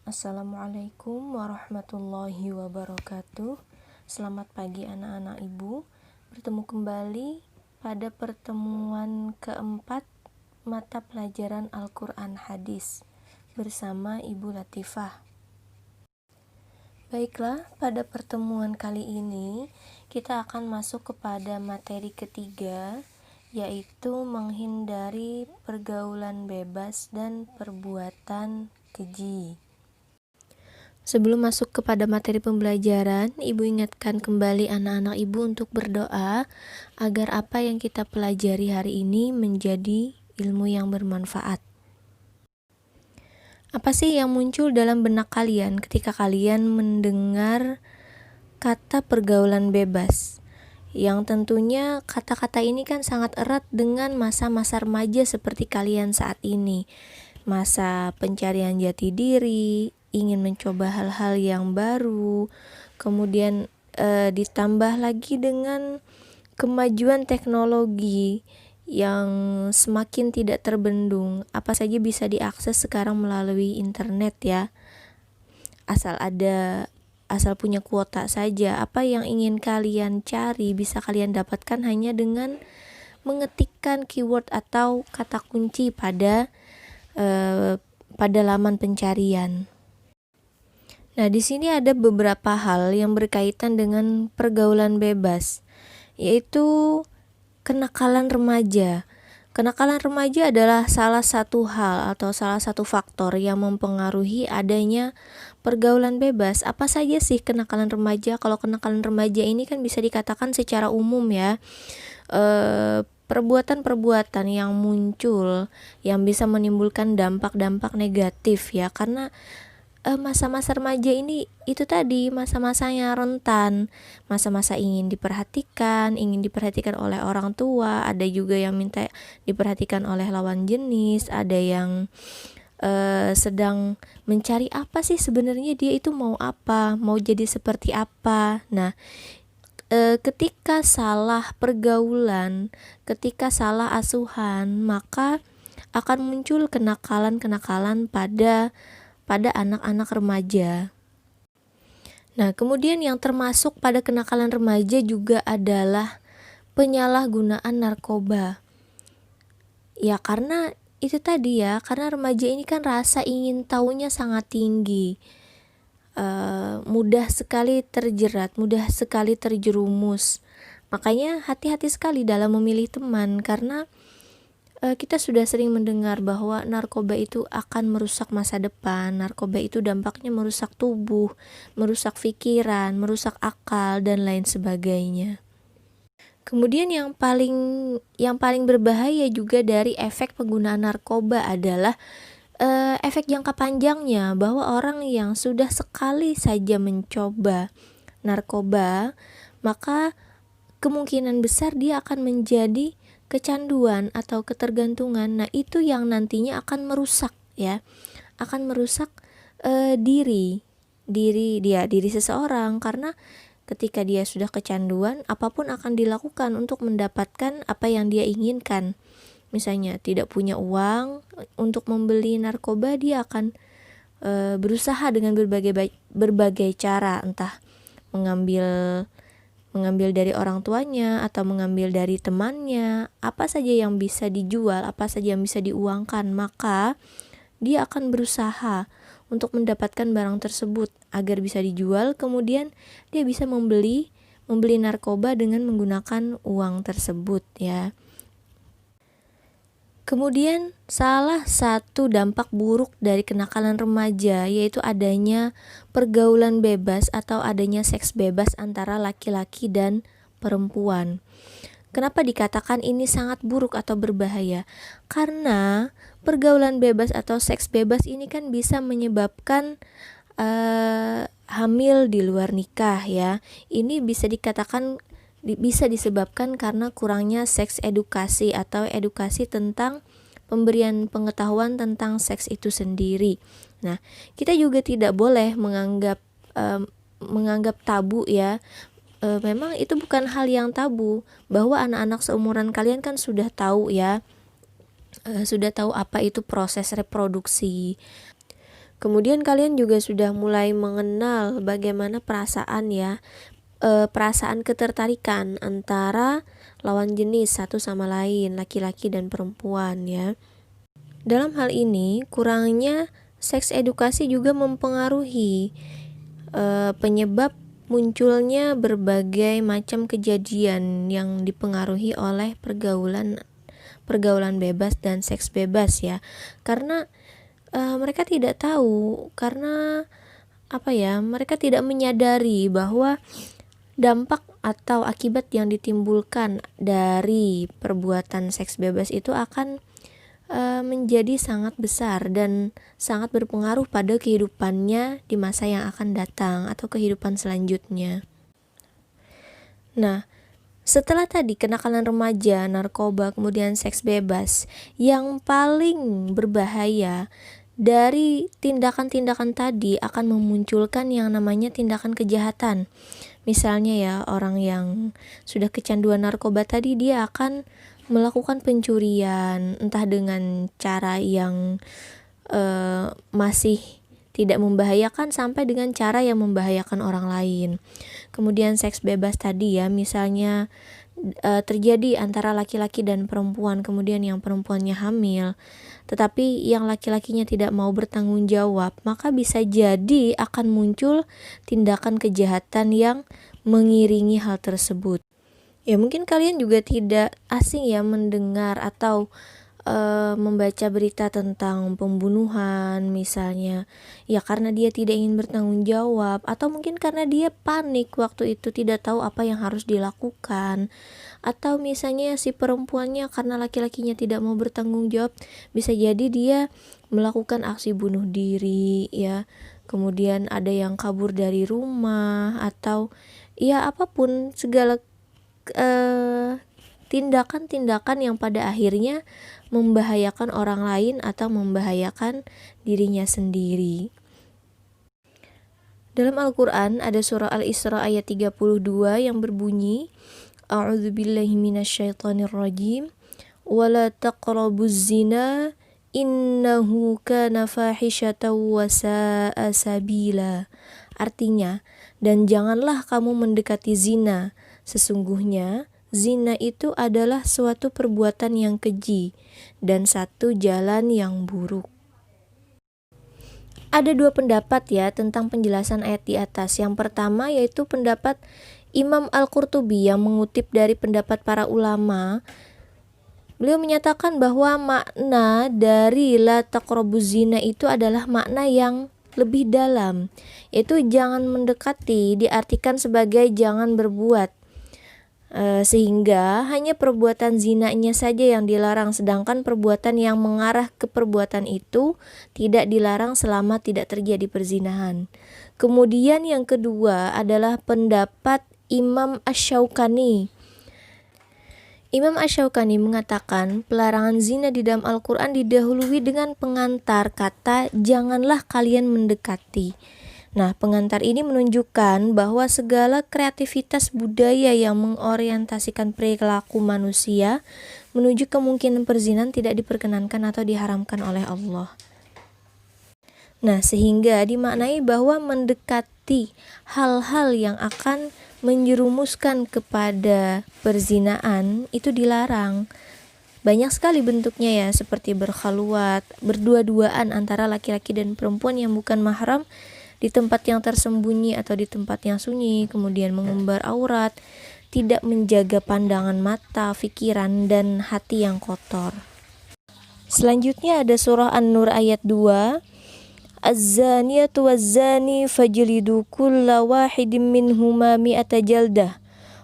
Assalamualaikum warahmatullahi wabarakatuh. Selamat pagi anak-anak ibu. Bertemu kembali pada pertemuan keempat mata pelajaran Al-Quran Hadis bersama Ibu Latifah. Baiklah, pada pertemuan kali ini kita akan masuk kepada materi ketiga, yaitu menghindari pergaulan bebas dan perbuatan keji. Sebelum masuk kepada materi pembelajaran, Ibu ingatkan kembali anak-anak Ibu untuk berdoa agar apa yang kita pelajari hari ini menjadi ilmu yang bermanfaat. Apa sih yang muncul dalam benak kalian ketika kalian mendengar kata pergaulan bebas? Yang tentunya kata-kata ini kan sangat erat dengan masa-masa remaja seperti kalian saat ini. Masa pencarian jati diri, ingin mencoba hal-hal yang baru, kemudian ditambah lagi dengan kemajuan teknologi yang semakin tidak terbendung. Apa saja bisa diakses sekarang melalui internet ya. Asal punya kuota saja, apa yang ingin kalian cari bisa kalian dapatkan hanya dengan mengetikkan keyword atau kata kunci pada laman pencarian. Nah, di sini ada beberapa hal yang berkaitan dengan pergaulan bebas, yaitu kenakalan remaja. Kenakalan remaja adalah salah satu hal atau salah satu faktor yang mempengaruhi adanya pergaulan bebas. Apa saja sih kenakalan remaja? Kalau kenakalan remaja ini kan bisa dikatakan secara umum ya, perbuatan-perbuatan yang muncul yang bisa menimbulkan dampak-dampak negatif ya, karena masa-masa remaja ini itu tadi masa-masanya rentan, masa-masa ingin diperhatikan oleh orang tua, ada juga yang minta diperhatikan oleh lawan jenis, ada yang sedang mencari apa sih sebenarnya dia itu mau apa, mau jadi seperti apa. Nah, ketika salah pergaulan, ketika salah asuhan, maka akan muncul kenakalan-kenakalan pada anak-anak remaja. Nah, kemudian yang termasuk pada kenakalan remaja juga adalah penyalahgunaan narkoba. Ya, karena itu tadi ya, karena remaja ini kan rasa ingin tahunya sangat tinggi. Mudah sekali terjerat, mudah sekali terjerumus. Makanya hati-hati sekali dalam memilih teman, karena kita sudah sering mendengar bahwa narkoba itu akan merusak masa depan. Narkoba itu dampaknya merusak tubuh, merusak pikiran, merusak akal, dan lain sebagainya. Kemudian yang paling berbahaya juga dari efek penggunaan narkoba adalah efek jangka panjangnya, bahwa orang yang sudah sekali saja mencoba narkoba, maka kemungkinan besar dia akan menjadi kecanduan atau ketergantungan. Nah, itu yang nantinya akan merusak ya, akan merusak diri seseorang, karena ketika dia sudah kecanduan, apapun akan dilakukan untuk mendapatkan apa yang dia inginkan. Misalnya tidak punya uang untuk membeli narkoba, dia akan berusaha dengan berbagai cara, entah mengambil dari orang tuanya atau mengambil dari temannya, apa saja yang bisa dijual, apa saja yang bisa diuangkan, maka dia akan berusaha untuk mendapatkan barang tersebut agar bisa dijual, kemudian dia bisa membeli narkoba dengan menggunakan uang tersebut ya. Kemudian salah satu dampak buruk dari kenakalan remaja yaitu adanya pergaulan bebas atau adanya seks bebas antara laki-laki dan perempuan. Kenapa dikatakan ini sangat buruk atau berbahaya? Karena pergaulan bebas atau seks bebas ini kan bisa menyebabkan hamil di luar nikah ya. Ini bisa disebabkan karena kurangnya seks edukasi atau edukasi tentang pemberian pengetahuan tentang seks itu sendiri. Nah, kita juga tidak boleh menganggap tabu ya. Memang itu bukan hal yang tabu, bahwa anak-anak seumuran kalian kan sudah tahu ya, sudah tahu apa itu proses reproduksi, Kemudian kalian juga sudah mulai mengenal bagaimana perasaan ya, perasaan ketertarikan antara lawan jenis satu sama lain, laki-laki dan perempuan ya. Dalam hal ini, kurangnya seks edukasi juga mempengaruhi penyebab munculnya berbagai macam kejadian yang dipengaruhi oleh pergaulan bebas dan seks bebas ya. Karena mereka tidak tahu, karena mereka tidak menyadari bahwa dampak atau akibat yang ditimbulkan dari perbuatan seks bebas itu akan menjadi sangat besar dan sangat berpengaruh pada kehidupannya di masa yang akan datang atau kehidupan selanjutnya. Nah, setelah tadi kenakalan remaja, narkoba, kemudian seks bebas, yang paling berbahaya dari tindakan-tindakan tadi akan memunculkan yang namanya tindakan kejahatan. Misalnya ya, orang yang sudah kecanduan narkoba tadi, dia akan melakukan pencurian, entah dengan cara yang masih tidak membahayakan sampai dengan cara yang membahayakan orang lain. Kemudian seks bebas tadi ya, misalnya terjadi antara laki-laki dan perempuan, kemudian yang perempuannya hamil, tetapi yang laki-lakinya tidak mau bertanggung jawab, maka bisa jadi akan muncul tindakan kejahatan yang mengiringi hal tersebut. Ya mungkin kalian juga tidak asing ya mendengar atau membaca berita tentang pembunuhan misalnya, ya karena dia tidak ingin bertanggung jawab, atau mungkin karena dia panik waktu itu tidak tahu apa yang harus dilakukan, atau misalnya si perempuannya karena laki-lakinya tidak mau bertanggung jawab, bisa jadi dia melakukan aksi bunuh diri ya. Kemudian ada yang kabur dari rumah, atau ya apapun, segala tindakan-tindakan yang pada akhirnya membahayakan orang lain atau membahayakan dirinya sendiri. Dalam Al-Quran ada surah Al-Isra ayat 32 yang berbunyi, A'udzubillahi minasyaitonirrajim, wala taqrabuz zina innahu kana fahisyatan wa sa'a sabila. Artinya, dan janganlah kamu mendekati zina, sesungguhnya zina itu adalah suatu perbuatan yang keji dan satu jalan yang buruk. Ada dua pendapat ya tentang penjelasan ayat di atas. Yang pertama yaitu pendapat Imam Al-Qurtubi yang mengutip dari pendapat para ulama. Beliau menyatakan bahwa makna dari la taqrabuz zina itu adalah makna yang lebih dalam, yaitu jangan mendekati diartikan sebagai jangan berbuat. Sehingga hanya perbuatan zinanya saja yang dilarang, sedangkan perbuatan yang mengarah ke perbuatan itu tidak dilarang selama tidak terjadi perzinahan. Kemudian yang kedua adalah pendapat Imam Asy-Syaukani. Imam Asy-Syaukani mengatakan pelarangan zina di dalam Al-Quran didahului dengan pengantar kata janganlah kalian mendekati. Nah, pengantar ini menunjukkan bahwa segala kreativitas budaya yang mengorientasikan perilaku manusia menuju kemungkinan perzinahan tidak diperkenankan atau diharamkan oleh Allah. Nah, sehingga dimaknai bahwa mendekati hal-hal yang akan menjerumuskan kepada perzinaan itu dilarang. Banyak sekali bentuknya ya, seperti berkhaluat, berdua-duaan antara laki-laki dan perempuan yang bukan mahram di tempat yang tersembunyi atau di tempat yang sunyi, kemudian mengumbar aurat, tidak menjaga pandangan mata, pikiran, dan hati yang kotor. Selanjutnya ada surah An-Nur ayat 2, Az-zaniyatu waz-zani fajlidu kulla wahidin minhuma mi'ata jaldah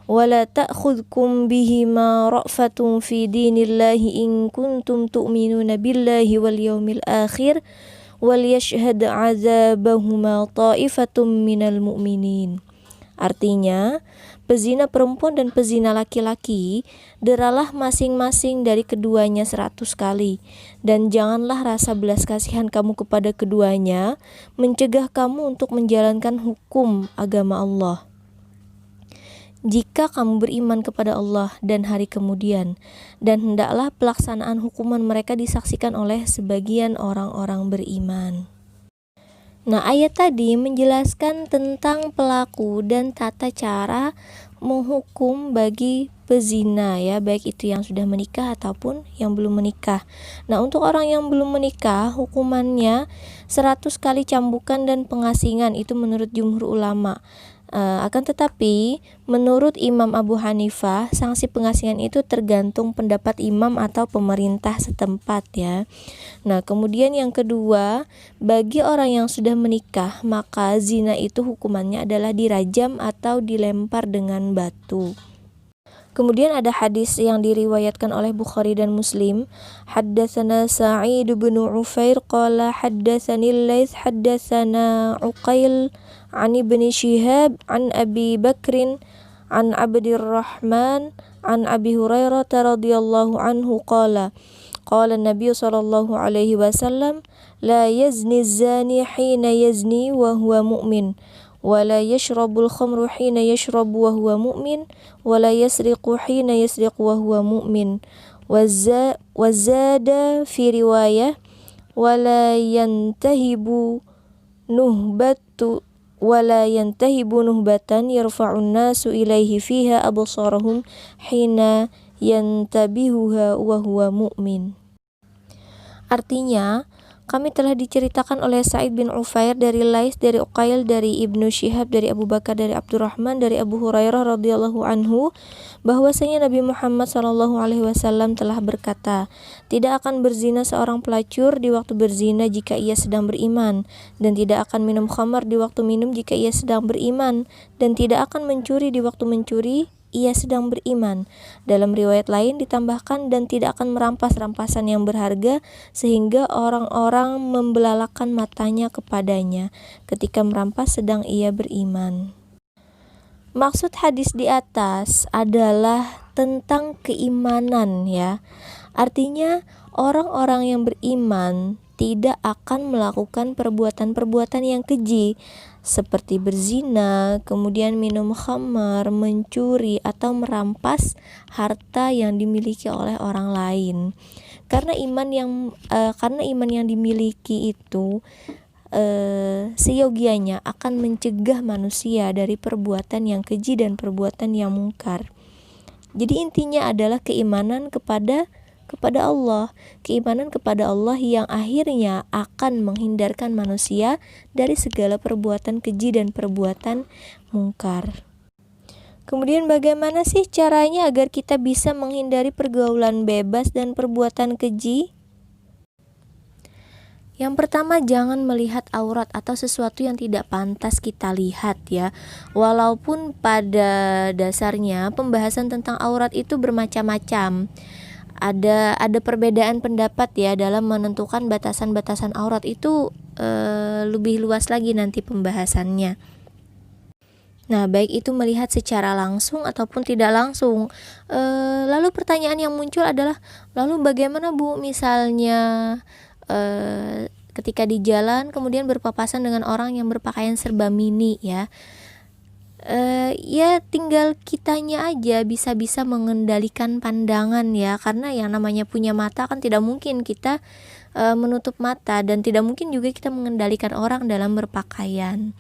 wala ta'khudhukum bihima ra'fatun fi dinillahi in kuntum tu'minuna billahi wal yawmil akhir wal yashhad 'adzabahuma ta'ifatum minal mu'minin. Artinya, pezina perempuan dan pezina laki-laki deralah masing-masing dari keduanya 100 kali, dan janganlah rasa belas kasihan kamu kepada keduanya mencegah kamu untuk menjalankan hukum agama Allah. Jika kamu beriman kepada Allah dan hari kemudian, dan hendaklah pelaksanaan hukuman mereka disaksikan oleh sebagian orang-orang beriman. Nah, ayat tadi menjelaskan tentang pelaku dan tata cara menghukum bagi pezina ya, baik itu yang sudah menikah ataupun yang belum menikah. Nah, untuk orang yang belum menikah, hukumannya 100 kali cambukan dan pengasingan, itu menurut jumhur ulama. Akan tetapi menurut Imam Abu Hanifah, sanksi pengasingan itu tergantung pendapat imam atau pemerintah setempat ya. Nah, kemudian yang kedua, bagi orang yang sudah menikah, maka zina itu hukumannya adalah dirajam atau dilempar dengan batu. Kemudian ada hadis yang diriwayatkan oleh Bukhari dan Muslim. Haddatsana Sa'id bin Ufair qala haddatsani Laits haddatsana Uqail an Ibnu Syihab an Abi Bakrin an Abdurrahman an Abi Hurairah radhiyallahu anhu qala qala Nabi sallallahu alaihi wasallam la yazni az-zani hina yazni wa huwa mu'min ولا يشرب الخمر حين يشرب وهو مؤمن ولا يسرق حين يسرق وهو مؤمن وزاد في رواية ولا ينتهب نهبة يرفع الناس إليه فيها أبصارهم حين ينتبهها وهو مؤمن. Artinya, kami telah diceritakan oleh Sa'id bin Ufair dari Lais, dari Uqail, dari Ibnu Syihab, dari Abu Bakar, dari Abdurrahman, dari Abu Hurairah radhiyallahu anhu, bahwasanya Nabi Muhammad sallallahu alaihi wasallam telah berkata, tidak akan berzina seorang pelacur di waktu berzina jika ia sedang beriman, dan tidak akan minum khamar di waktu minum jika ia sedang beriman, dan tidak akan mencuri di waktu mencuri ia sedang beriman. Dalam riwayat lain ditambahkan, dan tidak akan merampas rampasan yang berharga sehingga orang-orang membelalakan matanya kepadanya ketika merampas sedang ia beriman. Maksud hadis di atas adalah tentang keimanan ya. Artinya orang-orang yang beriman tidak akan melakukan perbuatan-perbuatan yang keji seperti berzina, kemudian minum khamar, mencuri, atau merampas harta yang dimiliki oleh orang lain. Karena iman yang dimiliki itu seyogianya akan mencegah manusia dari perbuatan yang keji dan perbuatan yang mungkar. Jadi intinya adalah keimanan kepada Allah, keimanan kepada Allah yang akhirnya akan menghindarkan manusia dari segala perbuatan keji dan perbuatan mungkar. Kemudian bagaimana sih caranya agar kita bisa menghindari pergaulan bebas dan perbuatan keji? Yang pertama, jangan melihat aurat atau sesuatu yang tidak pantas kita lihat ya. Walaupun pada dasarnya pembahasan tentang aurat itu bermacam-macam. Ada perbedaan pendapat ya dalam menentukan batasan-batasan aurat itu lebih luas lagi nanti pembahasannya. Nah, baik itu melihat secara langsung ataupun tidak langsung. Lalu pertanyaan yang muncul adalah, lalu bagaimana Bu misalnya ketika di jalan kemudian berpapasan dengan orang yang berpakaian serba mini ya. Ya tinggal kitanya aja bisa mengendalikan pandangan ya, karena yang namanya punya mata kan tidak mungkin kita menutup mata, dan tidak mungkin juga kita mengendalikan orang dalam berpakaian.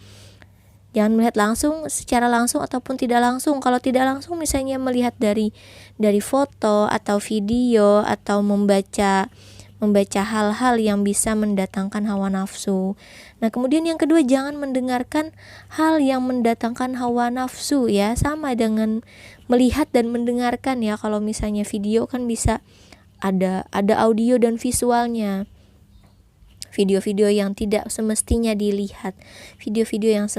Jangan melihat secara langsung ataupun tidak langsung. Kalau tidak langsung misalnya melihat dari foto atau video atau membaca hal-hal yang bisa mendatangkan hawa nafsu. Nah, kemudian yang kedua, jangan mendengarkan hal yang mendatangkan hawa nafsu ya, sama dengan melihat dan mendengarkan ya. Kalau misalnya video kan bisa ada audio dan visualnya. Video-video yang tidak semestinya dilihat, video-video yang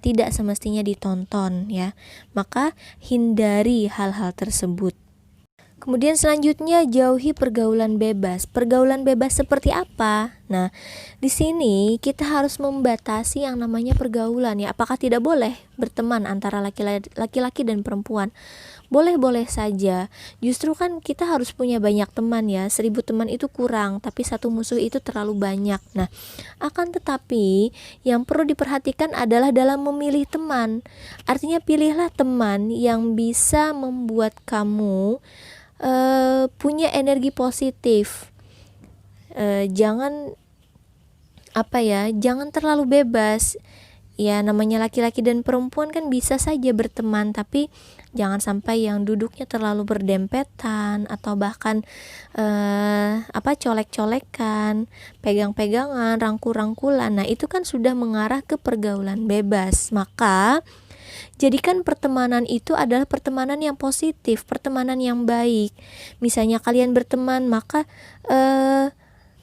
tidak semestinya ditonton ya. Maka hindari hal-hal tersebut. Kemudian selanjutnya, jauhi pergaulan bebas. Pergaulan bebas seperti apa? Nah, di sini kita harus membatasi yang namanya pergaulan ya. Apakah tidak boleh berteman antara laki-laki dan perempuan? Boleh-boleh saja. Justru kan kita harus punya banyak teman ya. 1000 teman itu kurang, tapi satu musuh itu terlalu banyak. Nah, akan tetapi yang perlu diperhatikan adalah dalam memilih teman. Artinya pilihlah teman yang bisa membuat kamu punya energi positif. Jangan jangan terlalu bebas. Ya namanya laki-laki dan perempuan kan bisa saja berteman, tapi jangan sampai yang duduknya terlalu berdempetan atau bahkan colek-colekan, pegang-pegangan, rangkul-rangkulan. Nah, itu kan sudah mengarah ke pergaulan bebas. Maka jadikan pertemanan itu adalah pertemanan yang positif, pertemanan yang baik. Misalnya kalian berteman, maka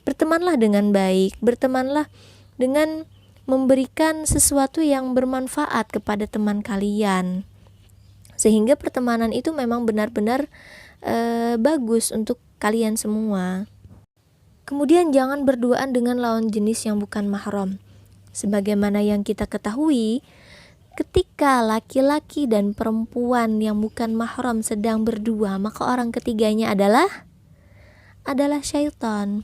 bertemanlah dengan baik, bertemanlah dengan memberikan sesuatu yang bermanfaat kepada teman kalian, sehingga pertemanan itu memang benar-benar bagus untuk kalian semua. Kemudian jangan berduaan dengan lawan jenis yang bukan mahram. Sebagaimana yang kita ketahui, ketika laki-laki dan perempuan yang bukan mahram sedang berdua, maka orang ketiganya adalah syaitan.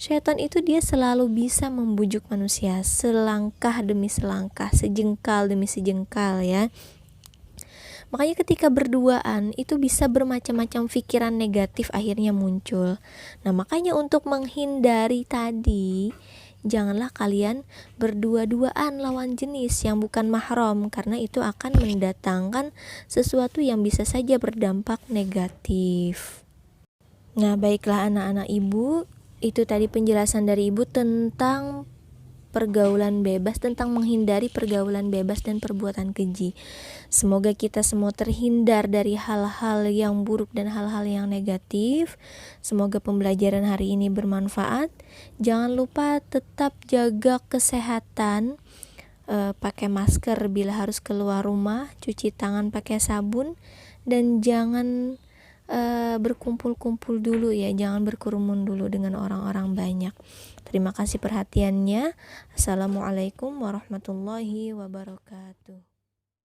Syaitan itu dia selalu bisa membujuk manusia selangkah demi selangkah, sejengkal demi sejengkal ya. Makanya ketika berduaan itu bisa bermacam-macam pikiran negatif akhirnya muncul. Nah, makanya untuk menghindari tadi, janganlah kalian berdua-duaan lawan jenis yang bukan mahram, karena itu akan mendatangkan sesuatu yang bisa saja berdampak negatif. Nah, baiklah anak-anak ibu, itu tadi penjelasan dari ibu tentang pergaulan bebas, tentang menghindari pergaulan bebas dan perbuatan keji. Semoga kita semua terhindar dari hal-hal yang buruk dan hal-hal yang negatif. Semoga pembelajaran hari ini bermanfaat. Jangan lupa tetap jaga kesehatan, pakai masker bila harus keluar rumah, cuci tangan pakai sabun, dan jangan berkumpul-kumpul dulu ya, jangan berkerumun dulu dengan orang-orang banyak. Terima kasih perhatiannya. Assalamualaikum warahmatullahi wabarakatuh.